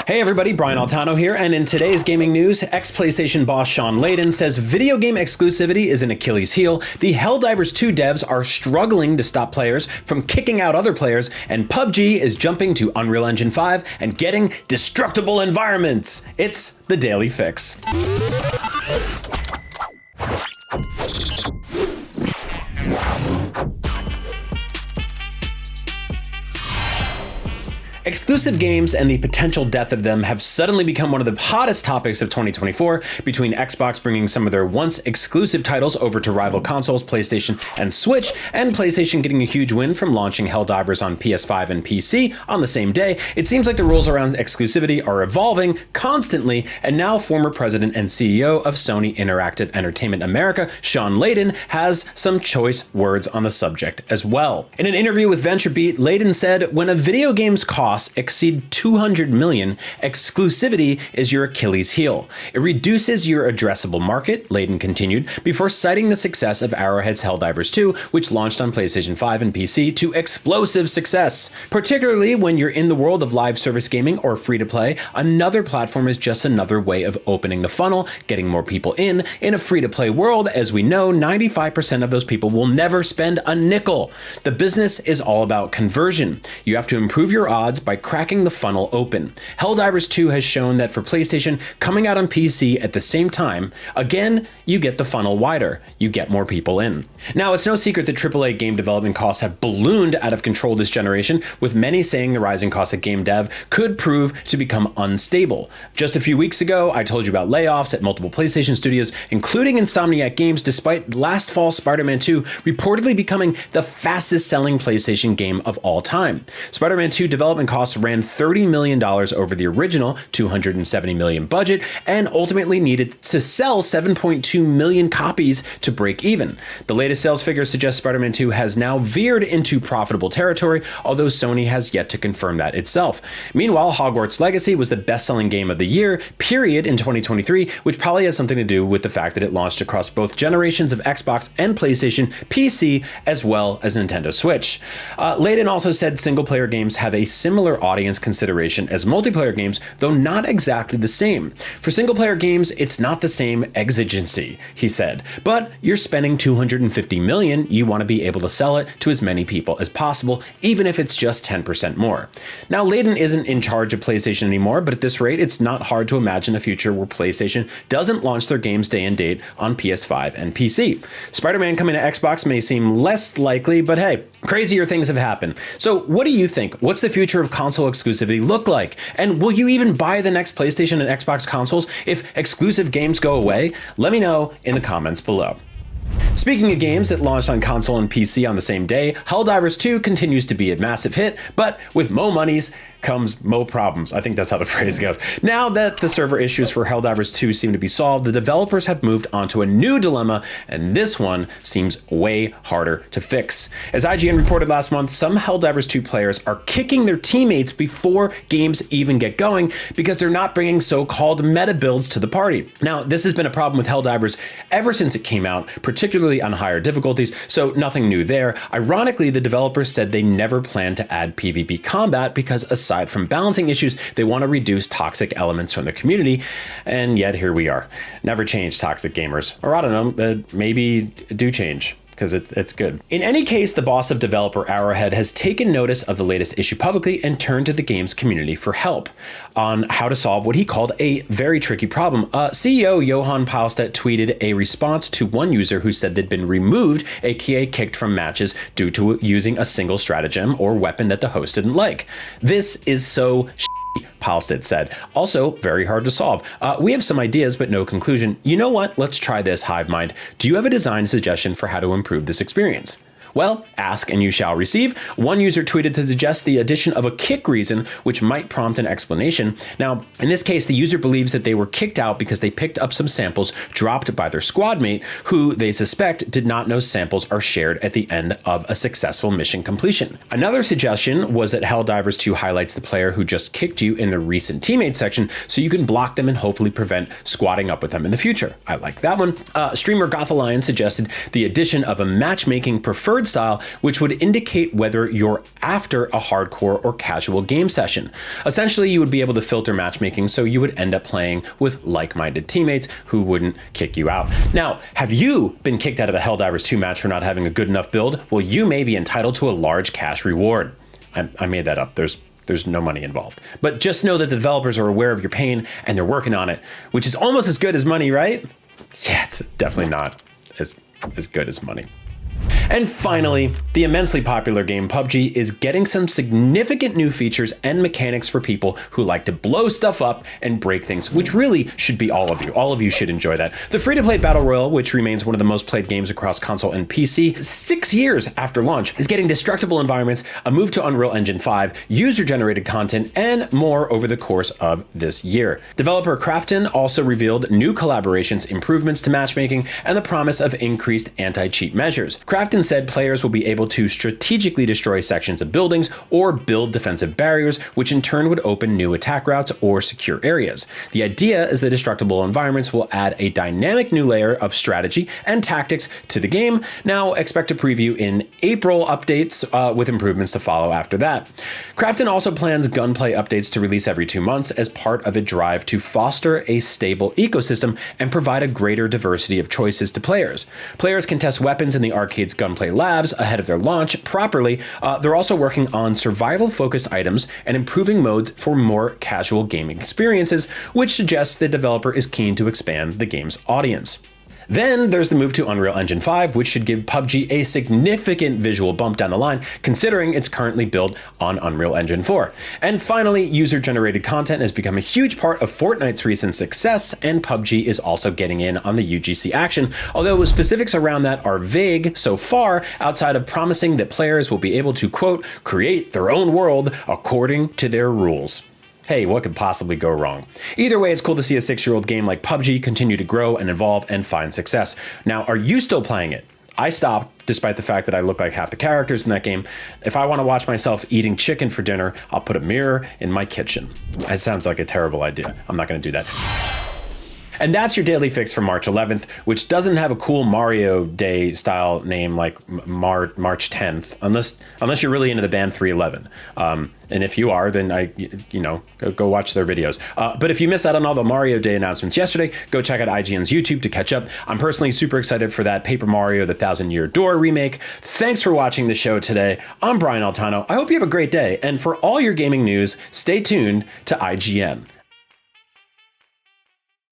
Hey everybody, Brian Altano here, and in today's gaming news, ex-PlayStation boss Shawn Leydon says video game exclusivity is an Achilles heel, the Helldivers 2 devs are struggling to stop players from kicking out other players, and PUBG is jumping to Unreal Engine 5 and getting destructible environments. It's the Daily Fix. Exclusive games and the potential death of them have suddenly become one of the hottest topics of 2024, between Xbox bringing some of their once exclusive titles over to rival consoles, PlayStation and Switch, and PlayStation getting a huge win from launching Helldivers on PS5 and PC on the same day. It seems like the rules around exclusivity are evolving constantly, and now former president and CEO of Sony Interactive Entertainment America, Shawn Leydon, has some choice words on the subject as well. In an interview with VentureBeat, Leydon said, "When a video game's cost exceed 200 million, exclusivity is your Achilles heel. It reduces your addressable market," Leydon continued, before citing the success of Arrowhead's Helldivers 2, which launched on PlayStation 5 and PC, to explosive success. Particularly when you're in the world of live service gaming or free-to-play, another platform is just another way of opening the funnel, getting more people in a free-to-play world. As we know, 95% of those people will never spend a nickel. The business is all about conversion. You have to improve your odds by cracking the funnel open. Helldivers 2 has shown that for PlayStation, coming out on PC at the same time, again, you get the funnel wider. You get more people in. Now, it's no secret that AAA game development costs have ballooned out of control this generation, with many saying the rising costs of game dev could prove to become unstable. Just a few weeks ago, I told you about layoffs at multiple PlayStation studios, including Insomniac Games, despite last fall's Spider-Man 2 reportedly becoming the fastest selling PlayStation game of all time. Spider-Man 2 development costs ran $30 million over the original $270 million budget, and ultimately needed to sell 7.2 million copies to break even. The latest sales figures suggest Spider-Man 2 has now veered into profitable territory, although Sony has yet to confirm that itself. Meanwhile, Hogwarts Legacy was the best-selling game of the year, period, in 2023, which probably has something to do with the fact that it launched across both generations of Xbox and PlayStation, PC, as well as Nintendo Switch. Leydon also said single-player games have a similar audience consideration as multiplayer games, though not exactly the same. For single-player games, it's not the same exigency, he said, but you're spending $250 million, you want to be able to sell it to as many people as possible, even if it's just 10% more. Now, Leydon isn't in charge of PlayStation anymore, but at this rate, it's not hard to imagine a future where PlayStation doesn't launch their games day and date on PS5 and PC. Spider-Man coming to Xbox may seem less likely, but hey, crazier things have happened. So what do you think? What's the future of console exclusivity look like? And will you even buy the next PlayStation and Xbox consoles if exclusive games go away? Let me know in the comments below. Speaking of games that launched on console and PC on the same day, Helldivers 2 continues to be a massive hit, but with mo monies comes mo problems. I think that's how the phrase goes. Now that the server issues for Helldivers 2 seem to be solved, the developers have moved on to a new dilemma, and this one seems way harder to fix. As IGN reported last month, some Helldivers 2 players are kicking their teammates before games even get going because they're not bringing so-called meta builds to the party. Now, this has been a problem with Helldivers ever since it came out, particularly on higher difficulties, so nothing new there. Ironically, the developers said they never plan to add PvP combat because aside from balancing issues, they want to reduce toxic elements from the community, and yet here we are. Never change, toxic gamers. Or I don't know, maybe do change, because it's good. In any case, the boss of developer Arrowhead has taken notice of the latest issue publicly and turned to the game's community for help on how to solve what he called a very tricky problem. CEO Johan Paulstedt tweeted a response to one user who said they'd been removed, aka kicked from matches, due to using a single stratagem or weapon that the host didn't like. This is so Paulstedt said. Also, very hard to solve. We have some ideas, but no conclusion. You know what? Let's try this, Hivemind. Do you have a design suggestion for how to improve this experience? Well, ask and you shall receive. One user tweeted to suggest the addition of a kick reason, which might prompt an explanation. Now, in this case, the user believes that they were kicked out because they picked up some samples dropped by their squad mate, who they suspect did not know samples are shared at the end of a successful mission completion. Another suggestion was that Helldivers 2 highlights the player who just kicked you in the recent teammate section, so you can block them and hopefully prevent squatting up with them in the future. I like that one. Streamer Gothalion suggested the addition of a matchmaking preferred reward style, which would indicate whether you're after a hardcore or casual game session. Essentially, you would be able to filter matchmaking so you would end up playing with like-minded teammates who wouldn't kick you out. Now, have you been kicked out of a Helldivers 2 match for not having a good enough build? Well, you may be entitled to a large cash reward. I made that up. There's no money involved. But just know that the developers are aware of your pain and they're working on it, which is almost as good as money, right? Yeah, it's definitely not as good as money. And finally, the immensely popular game PUBG is getting some significant new features and mechanics for people who like to blow stuff up and break things, which really should be all of you. All of you should enjoy that. The free-to-play Battle Royale, which remains one of the most played games across console and PC 6 years after launch, is getting destructible environments, a move to Unreal Engine 5, user-generated content, and more over the course of this year. Developer Krafton also revealed new collaborations, improvements to matchmaking, and the promise of increased anti-cheat measures. Krafton said players will be able to strategically destroy sections of buildings or build defensive barriers, which in turn would open new attack routes or secure areas. The idea is that destructible environments will add a dynamic new layer of strategy and tactics to the game. Now, expect a preview in April updates with improvements to follow after that. Krafton also plans gunplay updates to release every 2 months as part of a drive to foster a stable ecosystem and provide a greater diversity of choices to players. Players can test weapons in the arcade's gunplay labs ahead of their launch properly. They're also working on survival-focused items and improving modes for more casual gaming experiences, which suggests the developer is keen to expand the game's audience. Then there's the move to Unreal Engine 5, which should give PUBG a significant visual bump down the line, considering it's currently built on Unreal Engine 4. And finally, user-generated content has become a huge part of Fortnite's recent success, and PUBG is also getting in on the UGC action, although specifics around that are vague so far, outside of promising that players will be able to, quote, create their own world according to their rules. Hey, what could possibly go wrong? Either way, it's cool to see a 6-year-old game like PUBG continue to grow and evolve and find success. Now, are you still playing it? I stopped, despite the fact that I look like half the characters in that game. If I want to watch myself eating chicken for dinner, I'll put a mirror in my kitchen. That sounds like a terrible idea. I'm not going to do that. And that's your daily fix for March 11th, which doesn't have a cool Mario Day style name like March 10th, unless you're really into the band 311. And if you are, then go watch their videos. But if you missed out on all the Mario Day announcements yesterday, go check out IGN's YouTube to catch up. I'm personally super excited for that Paper Mario: The Thousand Year Door remake. Thanks for watching the show today. I'm Brian Altano. I hope you have a great day. And for all your gaming news, stay tuned to IGN.